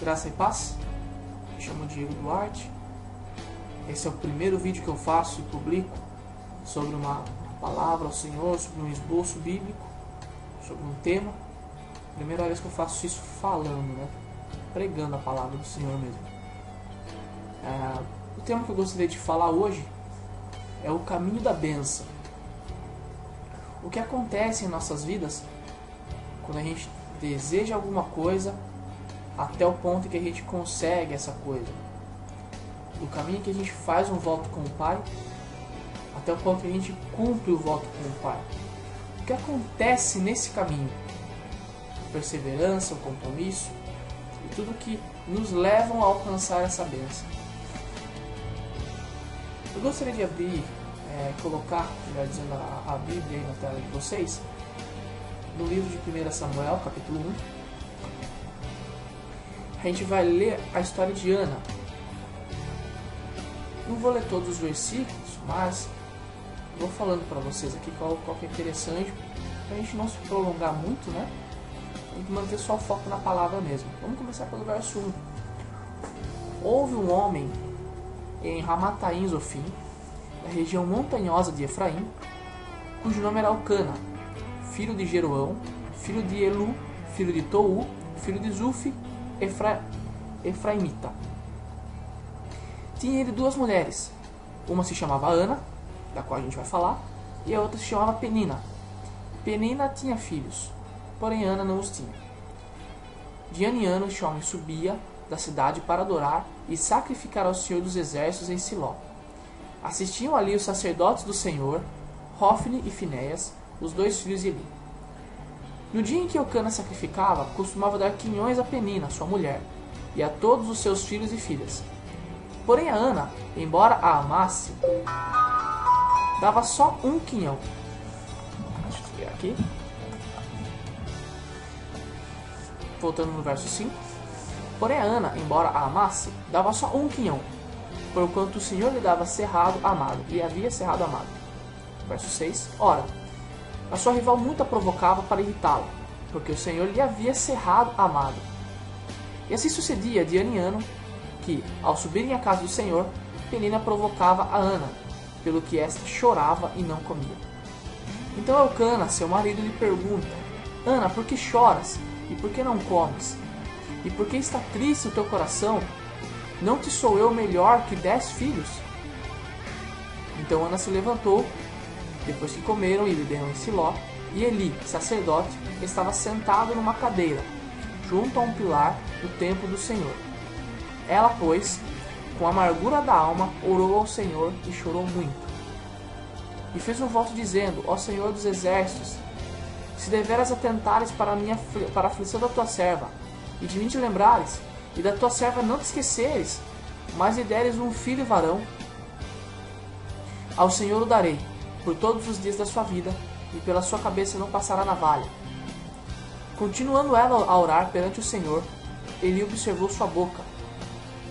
Graça e paz, me chamo Diego Duarte. Esse é o primeiro vídeo que eu faço e publico sobre uma palavra ao Senhor, sobre um esboço bíblico, sobre um tema. Primeira vez que eu faço isso falando, né? Pregando a palavra do Senhor mesmo. O tema que eu gostaria de falar hoje é o caminho da bênção. O que acontece em nossas vidas quando a gente deseja alguma coisa até o ponto em que a gente consegue essa coisa. Do caminho que a gente faz um voto com o Pai até o ponto que a gente cumpre o voto com o Pai. O que acontece nesse caminho? A perseverança, o compromisso e tudo que nos levam a alcançar essa bênção. Eu gostaria de abrir, colocar, melhor dizendo, a Bíblia aí na tela de vocês, no livro de 1 Samuel, capítulo 1. A gente vai ler a história de Ana. Não vou ler todos os versículos, mas vou falando para vocês aqui qual que é interessante, para a gente não se prolongar muito, né? Tem que manter só o foco na palavra mesmo. Vamos começar pelo verso 1. Houve um homem em Ramataim Zofim, na região montanhosa de Efraim, cujo nome era Elcana, filho de Jeroão, filho de Elu, filho de Tou, filho de Zufi, Efraimita. Tinha ele duas mulheres. Uma se chamava Ana, da qual a gente vai falar, e a outra se chamava Penina. Penina tinha filhos, porém Ana não os tinha. De ano em ano este homem subia da cidade para adorar e sacrificar ao Senhor dos Exércitos em Siló. Assistiam ali os sacerdotes do Senhor, Hofni e Finéias, os dois filhos de Eli. No dia em que Elcana sacrificava, costumava dar quinhões a Penina, sua mulher, e a todos os seus filhos e filhas. Porém a Ana, embora a amasse, dava só um quinhão. Deixa eu ver aqui. Voltando no verso 5. Porém a Ana, embora a amasse, dava só um quinhão, porquanto o Senhor lhe dava cerrado amado, e havia cerrado amado. Verso 6. Ora, a sua rival muito a provocava para irritá-la, porque o Senhor lhe havia cerrado amado. E assim sucedia de ano em ano, que, ao subirem à casa do Senhor, Penina provocava a Ana, pelo que esta chorava e não comia. Então Elcana, seu marido, lhe pergunta: Ana, por que choras? E por que não comes? E por que está triste o teu coração? Não te sou eu melhor que 10 filhos? Então Ana se levantou, depois que comeram e beberam em Siló, e Eli, sacerdote, estava sentado numa cadeira, junto a um pilar do templo do Senhor. Ela, pois, com amargura da alma, orou ao Senhor e chorou muito. E fez um voto dizendo: Ó Senhor dos Exércitos, se deveras atentares para a aflição da tua serva, e de mim te lembrares, e da tua serva não te esqueceres, mas lhe deres um filho varão, ao Senhor o darei, por todos os dias da sua vida, e pela sua cabeça não passará navalha. Continuando ela a orar perante o Senhor, Eli observou sua boca.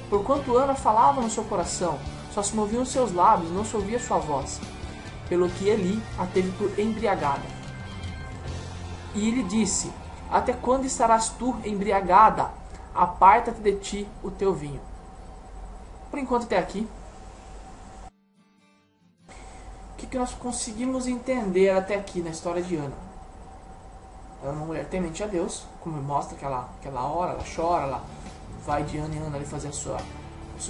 Porquanto Ana falava no seu coração, só se moviam os seus lábios, não se ouvia sua voz, pelo que Eli a teve por embriagada. E ele disse: Até quando estarás tu embriagada? Aparta-te de ti o teu vinho. Por enquanto até aqui. O que nós conseguimos entender até aqui na história de Ana? Ela é uma mulher temente a Deus, como mostra que ela ora, ela chora, ela vai de ano em ano ali fazer o seu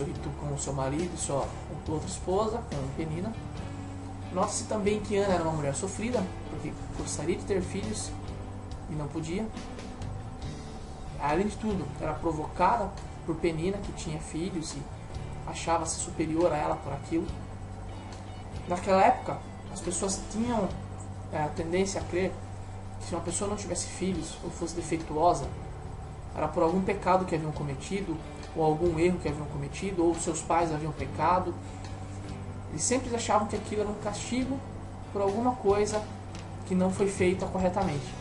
rito com o seu marido e sua outra esposa, com Penina. Nota-se também que Ana era uma mulher sofrida, porque gostaria de ter filhos e não podia. Além de tudo, era provocada por Penina, que tinha filhos e achava-se superior a ela por aquilo. Naquela época, as pessoas tinham a tendência a crer que se uma pessoa não tivesse filhos ou fosse defeituosa, era por algum pecado que haviam cometido, ou algum erro que haviam cometido, ou seus pais haviam pecado. Eles sempre achavam que aquilo era um castigo por alguma coisa que não foi feita corretamente.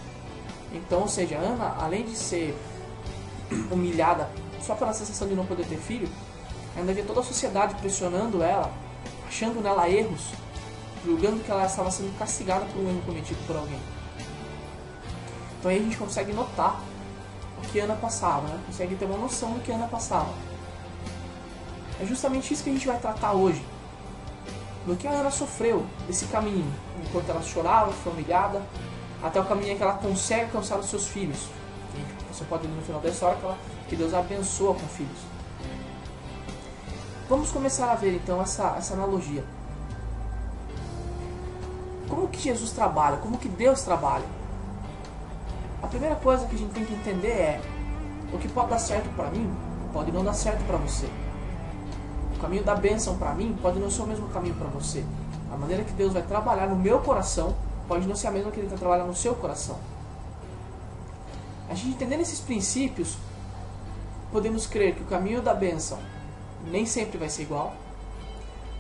Então, ou seja, Ana, além de ser humilhada só pela sensação de não poder ter filho, ainda havia toda a sociedade pressionando ela, achando nela erros, julgando que ela estava sendo castigada por um erro cometido por alguém. Então aí a gente consegue notar o que Ana passava, né? Consegue ter uma noção do que Ana passava. É justamente isso que a gente vai tratar hoje. Do que a Ana sofreu, desse caminho, enquanto ela chorava, foi humilhada, até o caminho em que ela consegue alcançar os seus filhos. Você pode ler no final da história que Deus a abençoa com filhos. Vamos começar a ver então essa analogia. Como que Jesus trabalha? Como que Deus trabalha? A primeira coisa que a gente tem que entender é: o que pode dar certo para mim, pode não dar certo para você. O caminho da bênção para mim pode não ser o mesmo caminho para você. A maneira que Deus vai trabalhar no meu coração pode não ser a mesma que Ele vai trabalhar no seu coração. A gente entendendo esses princípios, podemos crer que o caminho da bênção nem sempre vai ser igual,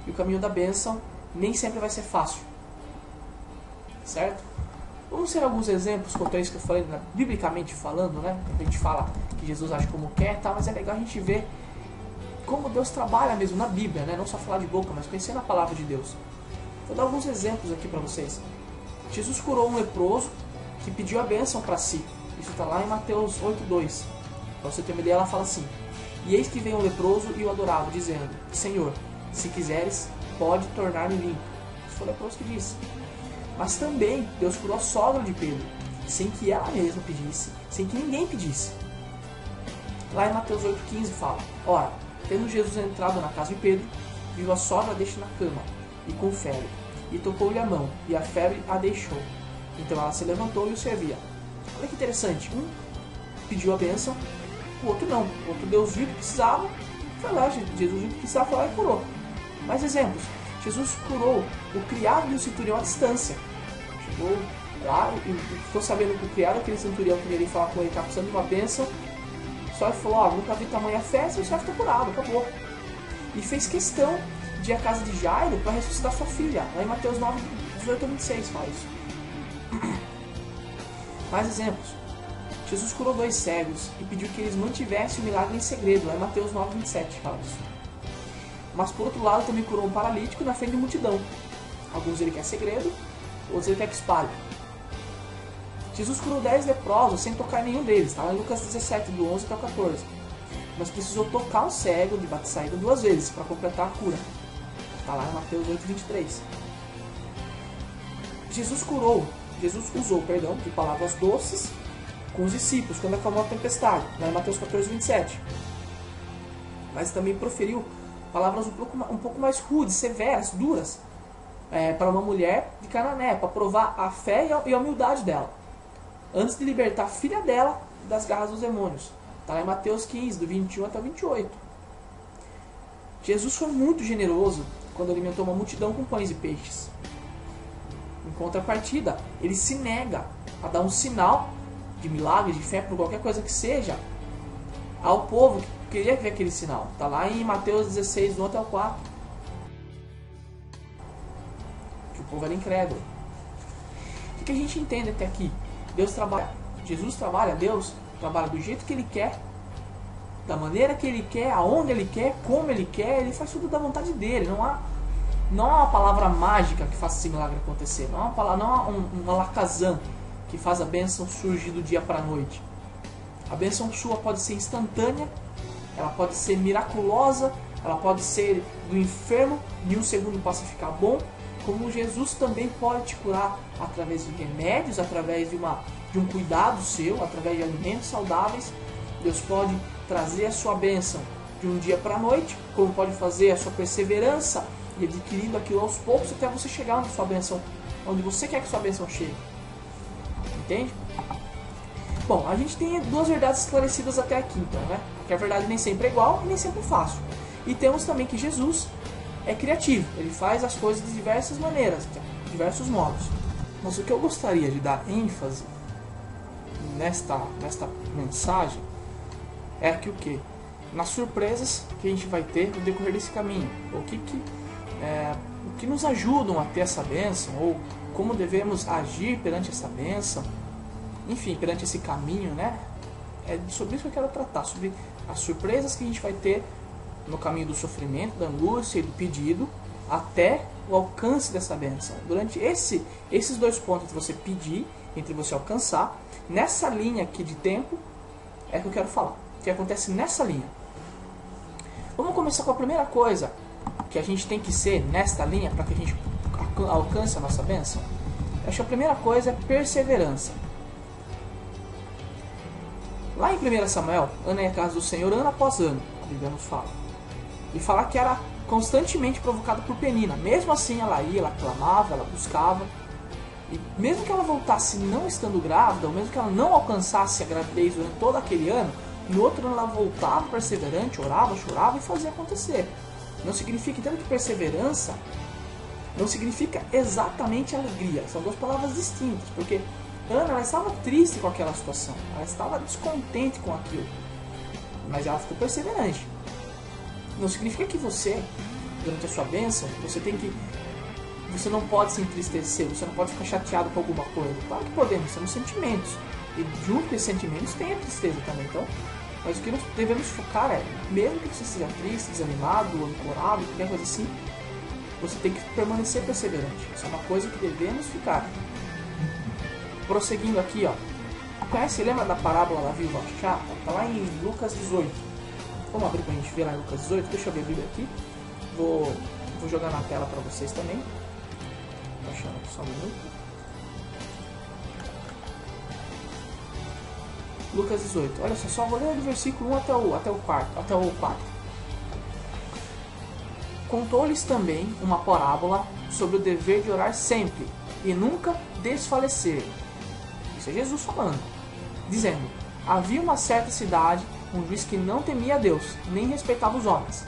e o caminho da bênção nem sempre vai ser fácil. Certo? Vamos ter alguns exemplos quanto a isso que eu falei, né? Biblicamente falando, né? A gente fala que Jesus age como quer, tá? Mas é legal a gente ver como Deus trabalha mesmo na Bíblia, né? Não só falar de boca, mas conhecer a palavra de Deus. Vou dar alguns exemplos aqui para vocês. Jesus curou um leproso que pediu a bênção para si. Isso está lá em Mateus 8:2. Para você ter uma ideia, ela fala assim: e eis que veio um leproso e o adorava, dizendo: Senhor, se quiseres, pode tornar-me limpo. Isso foi o leproso que disse. Mas também Deus curou a sogra de Pedro, sem que ela mesma pedisse, sem que ninguém pedisse. Lá em Mateus 8:15 fala: ora, tendo Jesus entrado na casa de Pedro, viu a sogra deste na cama, e com febre, e tocou-lhe a mão, e a febre a deixou. Então ela se levantou e o servia. Olha que interessante, um pediu a bênção, o outro não. O outro Deus viu que precisava, foi lá, Jesus viu que precisava, foi lá e curou. Mais exemplos. Jesus curou o criado do centurião à distância. Chegou lá e ficou sabendo que o criado daquele centurião que veio falar com ele, estava precisando de uma bênção. Só ele falou: nunca vi tamanha festa, e o chefe está curado, acabou. E fez questão de ir à casa de Jairo para ressuscitar sua filha. Lá em Mateus 9:18-26 fala isso. Mais exemplos. Jesus curou 2 cegos e pediu que eles mantivessem o milagre em segredo. Lá em Mateus 9:27 fala isso. Mas por outro lado também curou um paralítico na frente de multidão. Alguns ele quer segredo, outros ele quer que espalhe. Jesus curou 10 leprosos sem tocar nenhum deles. Está lá em Lucas 17, do 11 até o 14. Mas precisou tocar um cego de Batsaída 2 vezes para completar a cura. Está lá em Mateus 8:23. Jesus usou de palavras doces com os discípulos quando acalmou a tempestade. Lá em Mateus 14:27. Mas também proferiu palavras um pouco mais rudes, severas, duras, para uma mulher de Canané, para provar a fé e a humildade dela, antes de libertar a filha dela das garras dos demônios. Está lá em Mateus 15, do 21 até o 28. Jesus foi muito generoso quando alimentou uma multidão com pães e peixes. Em contrapartida, ele se nega a dar um sinal de milagre, de fé, por qualquer coisa que seja, ao povo que queria ver aquele sinal. Está lá em Mateus 16, do 1 até o 4. Que o povo era incrédulo. O que a gente entende até aqui? Deus trabalha, Deus trabalha do jeito que Ele quer, da maneira que Ele quer, aonde Ele quer, como Ele quer. Ele faz tudo da vontade dEle. Não há uma palavra mágica que faça esse milagre acontecer. Não há um alakazam que faz a bênção surgir do dia para a noite. A bênção sua pode ser instantânea, ela pode ser miraculosa, ela pode ser do enfermo, em um segundo passa a ficar bom, como Jesus também pode te curar através de remédios, através de um cuidado seu, através de alimentos saudáveis. Deus pode trazer a sua bênção de um dia para a noite, como pode fazer a sua perseverança e adquirindo aquilo aos poucos até você chegar onde sua bênção, onde você quer que sua bênção chegue. Entende? Bom, a gente tem 2 verdades esclarecidas até aqui, então, né? Que a verdade nem sempre é igual e nem sempre é fácil. E temos também que Jesus é criativo, ele faz as coisas de diversas maneiras, de diversos modos. Mas o que eu gostaria de dar ênfase nesta mensagem é que o quê? Nas surpresas que a gente vai ter no decorrer desse caminho. O que nos ajudam a ter essa bênção, ou como devemos agir perante essa bênção, enfim, perante esse caminho, né? É sobre isso que eu quero tratar, sobre as surpresas que a gente vai ter no caminho do sofrimento, da angústia e do pedido, até o alcance dessa bênção. Durante esses 2 pontos, entre você pedir, entre você alcançar, nessa linha aqui de tempo, é que eu quero falar, que acontece nessa linha. Vamos começar com a primeira coisa que a gente tem que ser nesta linha para que a gente alcance a nossa bênção. Eu acho que a primeira coisa é perseverança. Lá em 1 Samuel, Ana ia à casa do Senhor ano após ano, a Bíblia nos fala. E fala que era constantemente provocada por Penina. Mesmo assim ela ia, ela clamava, ela buscava. E mesmo que ela voltasse não estando grávida, ou mesmo que ela não alcançasse a gravidez durante todo aquele ano, no outro ano ela voltava perseverante, orava, chorava e fazia acontecer. Não significa, então, que perseverança não significa exatamente alegria. São duas palavras distintas, porque Ana, ela estava triste com aquela situação, ela estava descontente com aquilo, mas ela ficou perseverante. Não significa que você, durante a sua bênção, você não pode se entristecer, você não pode ficar chateado com alguma coisa. Claro que podemos, são sentimentos, e junto com esses sentimentos tem a tristeza também. Então, mas o que nós devemos focar é, mesmo que você esteja triste, desanimado, ancorado, qualquer coisa assim, você tem que permanecer perseverante. Isso é uma coisa que devemos ficar. Prosseguindo aqui, ó. Conhece, lembra da parábola da viúva chata? Tá lá em Lucas 18. Vamos abrir pra gente ver lá em Lucas 18. Deixa eu abrir a Bíblia aqui. Vou jogar na tela pra vocês também. Tô achando aqui só um minuto. Lucas 18. Olha só vou ler do versículo 1 até o 4. Contou-lhes também uma parábola sobre o dever de orar sempre e nunca desfalecer. Isso é Jesus falando, dizendo: havia uma certa cidade, um juiz que não temia a Deus, nem respeitava os homens.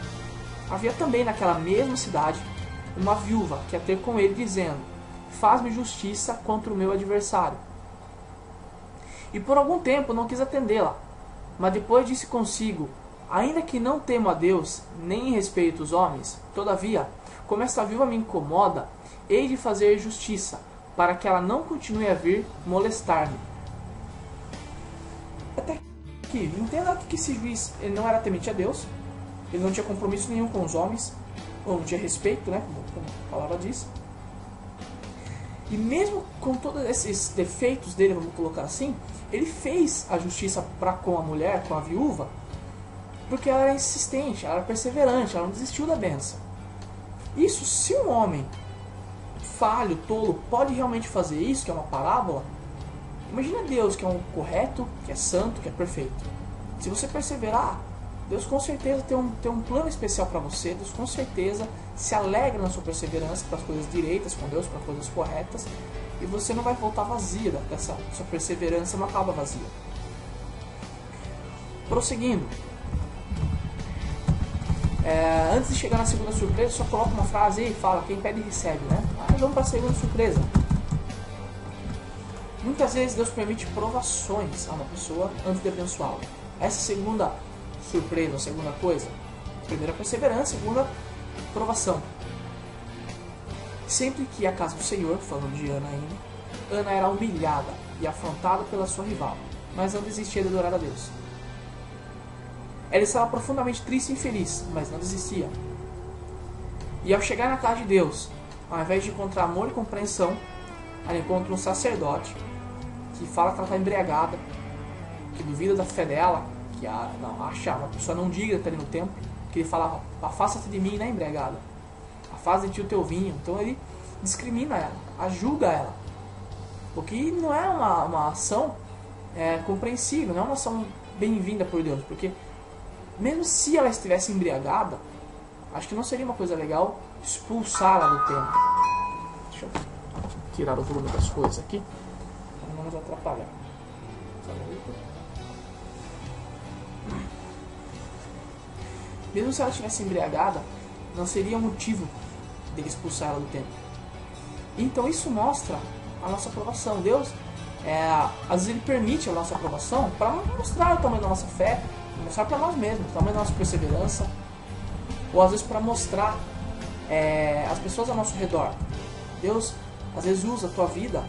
Havia também naquela mesma cidade uma viúva que ia ter com ele, dizendo: faz-me justiça contra o meu adversário. E por algum tempo não quis atendê-la, mas depois disse consigo: ainda que não temo a Deus, nem respeito os homens, todavia, como esta viúva me incomoda, hei de fazer justiça, para que ela não continue a vir molestar-me. Até que, entenda que esse juiz ele não era temente a Deus, ele não tinha compromisso nenhum com os homens, ou não tinha respeito, né, como a palavra diz. E mesmo com todos esses defeitos dele, vamos colocar assim, ele fez a justiça para com a mulher, com a viúva, porque ela era insistente, ela era perseverante, ela não desistiu da bênção. Isso, se um homem falho, tolo, pode realmente fazer isso, que é uma parábola, imagina Deus, que é um correto, que é santo, que é perfeito. Se você perseverar, Deus com certeza tem um plano especial para você. Deus com certeza se alegra na sua perseverança para as coisas direitas com Deus, para as coisas corretas, e você não vai voltar vazia dessa sua perseverança, não acaba vazia. Prosseguindo, antes de chegar na segunda surpresa, só coloca uma frase aí e fala: quem pede recebe, né? Aí vamos para a segunda surpresa. Muitas vezes Deus permite provações a uma pessoa antes de abençoá-la. Essa segunda surpresa, a segunda coisa, primeira perseverança, segunda provação. Sempre que ia à casa do Senhor, falando de Ana ainda, Ana era humilhada e afrontada pela sua rival, mas não desistia de adorar a Deus. Ela estava profundamente triste e infeliz, mas não desistia. E ao chegar na casa de Deus, ao invés de encontrar amor e compreensão, ela encontra um sacerdote que fala que ela está embriagada, que duvida da fé dela, que acha uma pessoa não digna de estar ali no templo, que ele falava: afasta-te de mim, né, embriagada, afasta de ti o teu vinho. Então ele discrimina ela, julga ela, o que não é uma ação compreensível, não é uma ação bem-vinda por Deus, porque mesmo se ela estivesse embriagada, acho que não seria uma coisa legal expulsá-la do templo. Deixa eu tirar o volume das coisas aqui, para não nos atrapalhar. Mesmo se ela estivesse embriagada, não seria motivo dele expulsar ela do templo. Então isso mostra a nossa aprovação. Deus, às vezes ele permite a nossa aprovação para mostrar o tamanho da nossa fé, mostrar para nós mesmos o tamanho da nossa perseverança, ou às vezes para mostrar as pessoas ao nosso redor. Deus às vezes usa a tua vida,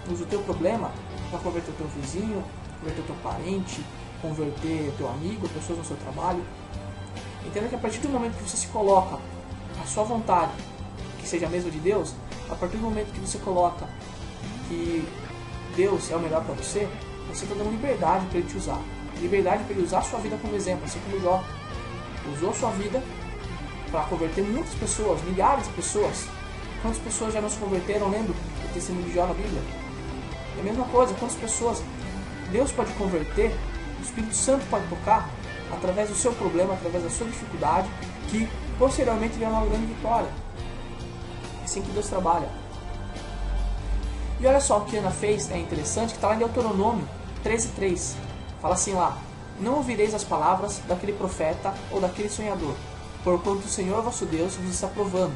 usa o teu problema para converter o teu vizinho, converter o teu parente, converter o teu amigo, pessoas no seu trabalho. Entenda que a partir do momento que você se coloca a sua vontade, que seja a mesma de Deus, a partir do momento que você coloca que Deus é o melhor para você, você está dando liberdade para Ele te usar. liberdade para ele usar a sua vida como exemplo, assim como Jó. Usou a sua vida para converter muitas pessoas, milhares de pessoas. Quantas pessoas já não se converteram lendo o testemunho de Jó na Bíblia? É a mesma coisa, quantas pessoas Deus pode converter, o Espírito Santo pode tocar através do seu problema, através da sua dificuldade, que posteriormente virá uma grande vitória. É assim que Deus trabalha. E olha só o que Ana fez, é interessante, que está lá em Deuteronômio 13:3. Fala assim lá: não ouvireis as palavras daquele profeta ou daquele sonhador, porquanto o Senhor vosso Deus vos está provando,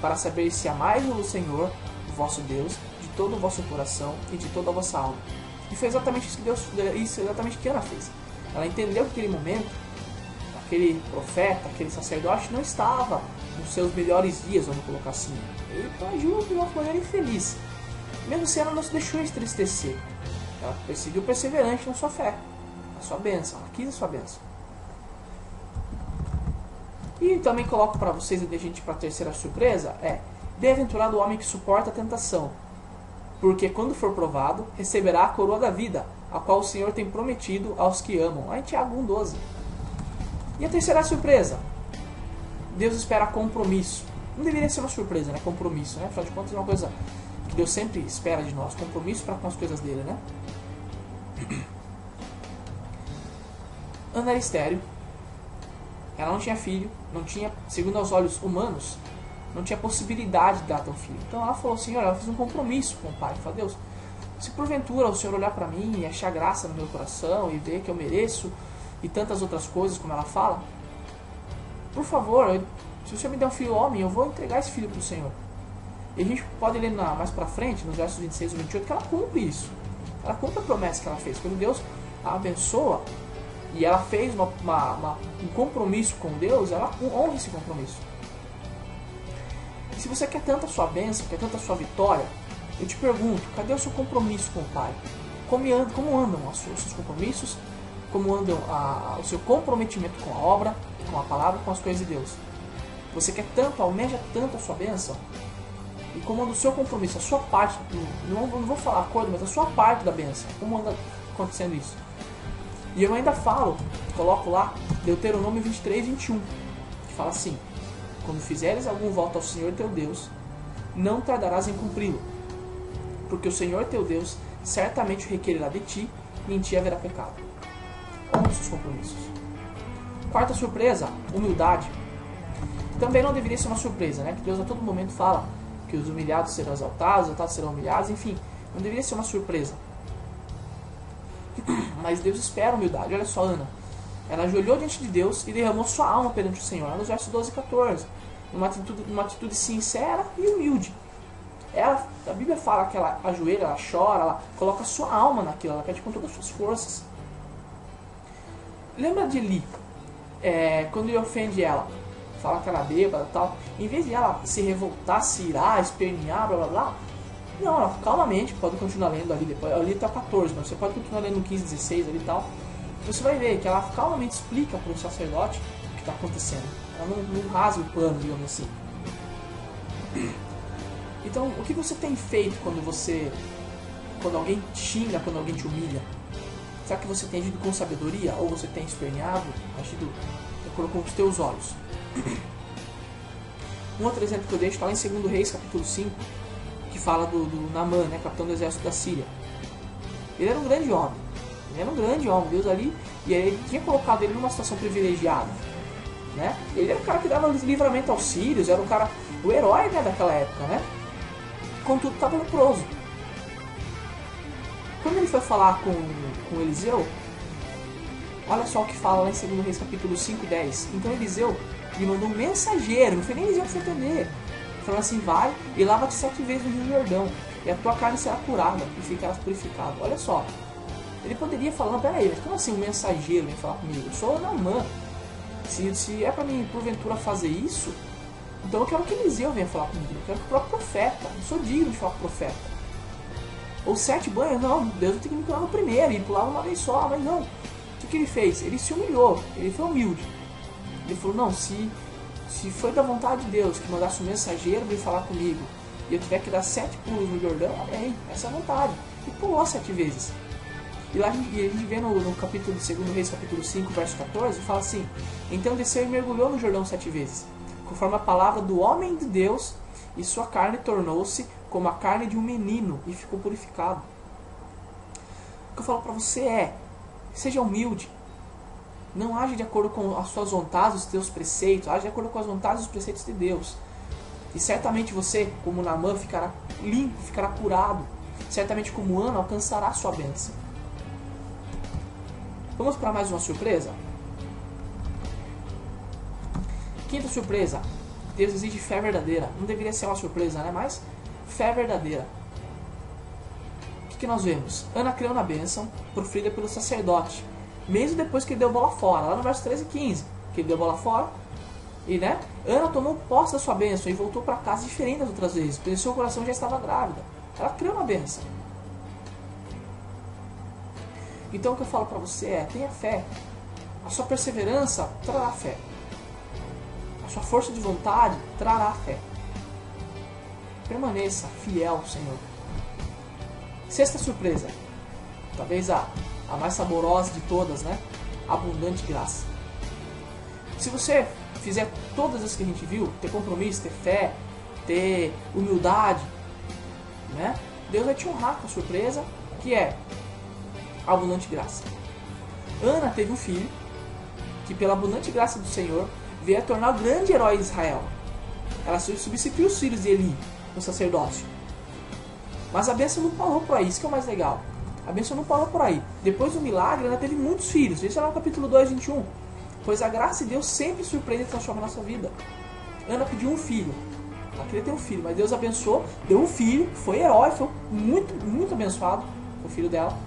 para saber se amais o Senhor, o vosso Deus, de todo o vosso coração e de toda a vossa alma. E foi exatamente isso que Ana fez. Ela entendeu que naquele momento, aquele profeta, aquele sacerdote não estava nos seus melhores dias, vamos colocar assim. Ele agiu de uma maneira infeliz. Mesmo assim, ela não se deixou entristecer. Ela seguiu perseverante na sua fé, na sua bênção. Ela quis a sua bênção. E também coloco para vocês, e a gente para a terceira surpresa, bem-aventurado o homem que suporta a tentação, porque quando for provado, receberá a coroa da vida, a qual o Senhor tem prometido aos que amam. Lá em Tiago 1:12. E a terceira surpresa, Deus espera compromisso. Não deveria ser uma surpresa, né? Compromisso, né? Afinal de contas é uma coisa que Deus sempre espera de nós, compromisso para com as coisas dele, né? Ana era estéril, ela não tinha filho, não tinha, segundo os olhos humanos, não tinha possibilidade de dar um filho. Então ela falou: Senhor, ela fez um compromisso com o Pai. Ela falou: Deus, se porventura o Senhor olhar para mim e achar graça no meu coração e ver que eu mereço e tantas outras coisas como ela fala, por favor, se o Senhor me der um filho homem, eu vou entregar esse filho para o Senhor. E a gente pode ler mais para frente, nos versos 26 e 28, que ela cumpre isso. Ela cumpre a promessa que ela fez. Quando Deus a abençoa e ela fez um compromisso com Deus, ela honra esse compromisso. E se você quer tanto a sua bênção, quer tanto a sua vitória, eu te pergunto, cadê o seu compromisso com o Pai? Como andam os seus compromissos? Como andam o seu comprometimento com a obra, com a palavra, com as coisas de Deus? Você quer tanto, almeja tanto a sua bênção? E como anda o seu compromisso, a sua parte, não vou falar acordo, mas a sua parte da bênção, como anda acontecendo isso? E eu ainda coloco lá Deuteronômio 23:21, que fala assim: quando fizeres algum voto ao Senhor teu Deus, não tardarás em cumpri-lo, porque o Senhor teu Deus certamente o requererá de ti, e em ti haverá pecado. Honra os seus compromissos. Quarta surpresa, humildade. Também não deveria ser uma surpresa, né? Que Deus a todo momento fala que os humilhados serão exaltados, os exaltados serão humilhados, enfim, não deveria ser uma surpresa. Mas Deus espera a humildade. Olha só, Ana, ela ajoelhou diante de Deus e derramou sua alma perante o Senhor, lá nos versos 12 e 14, numa atitude sincera e humilde. A Bíblia fala que ela ajoelha, ela chora, ela coloca sua alma naquilo, ela pede com todas as suas forças. Lembra de Eli, quando ele ofende ela, fala que ela é bêbada e tal, em vez de ela se revoltar, se irar, espernear, blá blá blá, não, ela calmamente, pode continuar lendo ali depois, ali está 14, mas você pode continuar lendo no 15, 16 ali e tal, você vai ver que ela calmamente explica para o sacerdote o que está acontecendo, ela não rasga o pano, digamos assim. Então, o que você tem feito quando alguém te xinga, quando alguém te humilha? Será que você tem agido com sabedoria? Ou você tem esperneado, agido com os teus olhos? Um outro exemplo que eu deixo está lá em 2 Reis, capítulo 5, que fala do Naamã, né, capitão do exército da Síria. Ele era um grande homem. Deus ali, e ele tinha colocado ele numa situação privilegiada, né? Ele era o cara que dava livramento aos sírios, era o herói, né, daquela época, né? Contudo, estava leproso. Quando ele foi falar com Eliseu, olha só o que fala lá em 2 Reis capítulo 5, 10. Então Eliseu lhe mandou um mensageiro, não foi nem Eliseu que foi atender, falando assim: vai e lava-te 7 vezes no Rio Jordão, e a tua carne será curada e ficarás purificado. Olha só, ele poderia falar: não, peraí, mas como assim um mensageiro vem falar comigo? Eu sou Naamã. Se é para mim porventura fazer isso, então eu quero que Eliseu venha falar comigo, eu quero que o próprio profeta, eu sou digno de falar com o profeta. Ou 7 banhos, não, Deus tem que me curar no primeiro, e pular uma vez só, mas não. O que ele fez? Ele se humilhou, ele foi humilde. Ele falou: não, se foi da vontade de Deus que mandasse um mensageiro vir falar comigo, e eu tiver que dar 7 pulos no Jordão, amém, essa é a vontade. E pulou 7 vezes. E lá a gente vê no capítulo de 2 Reis, capítulo 5, verso 14, fala assim: então desceu e mergulhou no Jordão 7 vezes, conforme a palavra do homem de Deus, e sua carne tornou-se como a carne de um menino, e ficou purificado. O que eu falo para você é: seja humilde. Não age de acordo com as suas vontades, os teus preceitos. Age de acordo com as vontades e os preceitos de Deus. E certamente você, como Naamã, ficará limpo, ficará curado. Certamente como Ana, alcançará a sua bênção. Vamos para mais uma surpresa? Quinta surpresa. Deus exige fé verdadeira. Não deveria ser uma surpresa, né? Mas fé verdadeira. O que nós vemos? Ana creu na bênção proferida pelo sacerdote, mesmo depois que ele deu bola fora, lá no verso 13 e 15, que ele deu bola fora, e Ana tomou posse da sua bênção e voltou para casa diferente das outras vezes, porque seu coração já estava grávida. Ela creu na bênção. Então o que eu falo para você é: tenha fé. A sua perseverança trará fé. A sua força de vontade trará fé. Permaneça fiel ao Senhor. Sexta surpresa, talvez a mais saborosa de todas, né? Abundante graça. Se você fizer todas as que a gente viu, ter compromisso, ter fé, ter humildade, né? Deus vai te honrar com a surpresa, que é a abundante graça. Ana teve um filho que, pela abundante graça do Senhor, veio a tornar o grande herói de Israel. Ela substituiu os filhos de Eli no sacerdócio. Mas a bênção não parou por aí, isso que é o mais legal. A bênção não parou por aí. Depois do milagre, ela teve muitos filhos. Isso é lá no capítulo 2, 21. Pois a graça de Deus sempre surpreende e transforma a nossa vida. Ana pediu um filho. Ela queria ter um filho, mas Deus abençoou, deu um filho, foi herói, foi muito, muito abençoado, o filho dela.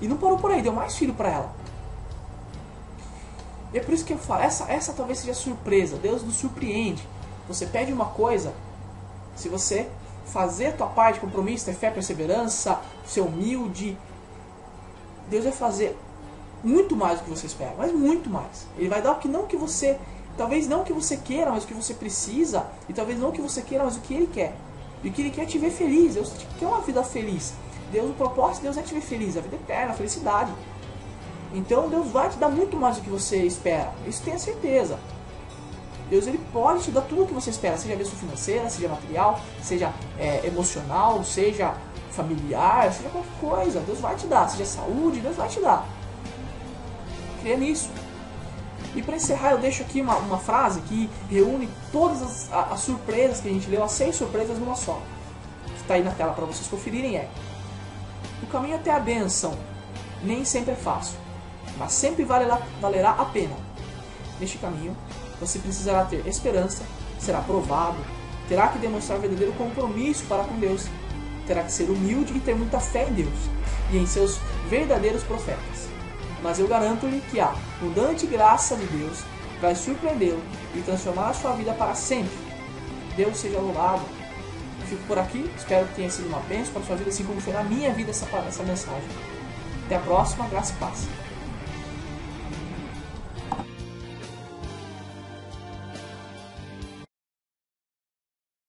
E não parou por aí, deu mais filho para ela. E é por isso que eu falo, essa talvez seja a surpresa. Deus nos surpreende. Você pede uma coisa, se você fazer a tua parte, compromisso, ter fé, perseverança, ser humilde, Deus vai fazer muito mais do que você espera, mas muito mais. Ele vai dar o que não que você, talvez não o que você queira, mas o que você precisa, e talvez não o que você queira, mas o que Ele quer. E o que Ele quer é te ver feliz. Deus quer uma vida feliz. Deus, o propósito de Deus é te ver feliz, a vida eterna, a felicidade. Então Deus vai te dar muito mais do que você espera. Isso tenha certeza. Deus, ele pode te dar tudo o que você espera, seja bênção financeira, seja material, seja emocional, seja familiar, seja qualquer coisa. Deus vai te dar, seja saúde, Deus vai te dar. Creia nisso. E para encerrar, eu deixo aqui uma frase que reúne todas as surpresas que a gente leu, as 6 surpresas numa só. Que está aí na tela para vocês conferirem. O caminho até a bênção nem sempre é fácil, mas sempre valerá a pena. Neste caminho, você precisará ter esperança, será provado, terá que demonstrar verdadeiro compromisso para com Deus, terá que ser humilde e ter muita fé em Deus e em seus verdadeiros profetas. Mas eu garanto-lhe que a abundante graça de Deus vai surpreendê-lo e transformar a sua vida para sempre. Deus seja louvado. Eu fico por aqui, espero que tenha sido uma bênção para a sua vida, assim como foi na minha vida essa mensagem. Até a próxima, graça e paz.